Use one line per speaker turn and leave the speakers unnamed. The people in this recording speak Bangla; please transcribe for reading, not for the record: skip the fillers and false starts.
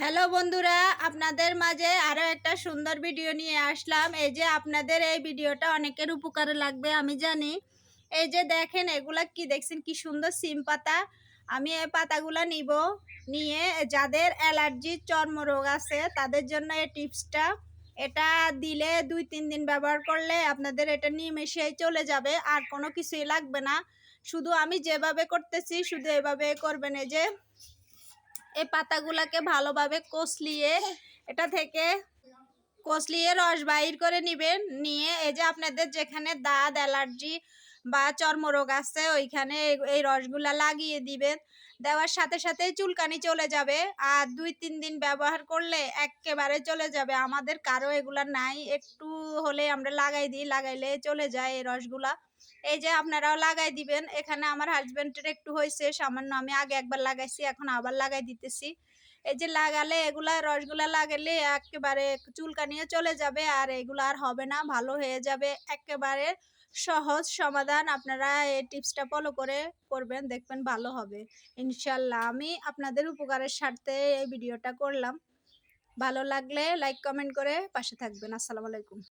হ্যালো বন্ধুরা, আপনাদের মাঝে আরো একটা সুন্দর ভিডিও নিয়ে আসলাম। এই যে আপনাদের এই ভিডিওটা অনেকের উপকারে লাগবে আমি জানি। এই যে দেখেন, এগুলা কি দেখছেন, কি সুন্দর সিম পাতা। আমি এই পাতাগুলা নিয়ে যাদের অ্যালার্জি চর্মরোগ আছে তাদের জন্য এই টিপসটা। এটা দিলে 2-3 দিন ব্যবহার করলে আপনাদের এটা নিমেষেই চলে যাবে, আর কোনো কিছুই লাগবে না। শুধু আমি যেভাবে করতেছি শুধু এভাবে করবেন। এই যে এই পাতাগুলাকে ভালোভাবে এটা থেকে কষলিয়ে রস বাইর করে নিবেন। নিয়ে এই যে আপনাদের যেখানে দাঁত অ্যালার্জি বা চর্মরোগ আছে ওইখানে এই রসগুলা লাগিয়ে দিবেন। দেওয়ার সাথে সাথে চুলকানি চলে যাবে, আর 2-3 দিন ব্যবহার করলে একেবারে চলে যাবে। আমাদের কারো এগুলা নাই, একটু হলে আমরা লাগাইলে চলে যায় এই রসগুলা। এই যে আপনারাও লাগাই দিবেন। এখানে আমার হাজবেন্ডের একটু হয়েছে সামান্য, আমি আগে একবার লাগাইছি, এখন আবার লাগাই দিতেছি। এই যে লাগালে এগুলা রসগুলা লাগালে একেবারে চুলকানিও চলে যাবে, আর এগুলো আর হবে না, ভালো হয়ে যাবে। একেবারে সহজ সমাধান। আপনারা এই টিপসটা ফলো করে করবেন, দেখবেন ভালো হবে ইনশাল্লাহ। আমি আপনাদের উপকারের স্বার্থে এই ভিডিওটা করলাম। ভালো লাগলে লাইক কমেন্ট করে পাশে থাকবেন। আসসালামু আলাইকুম।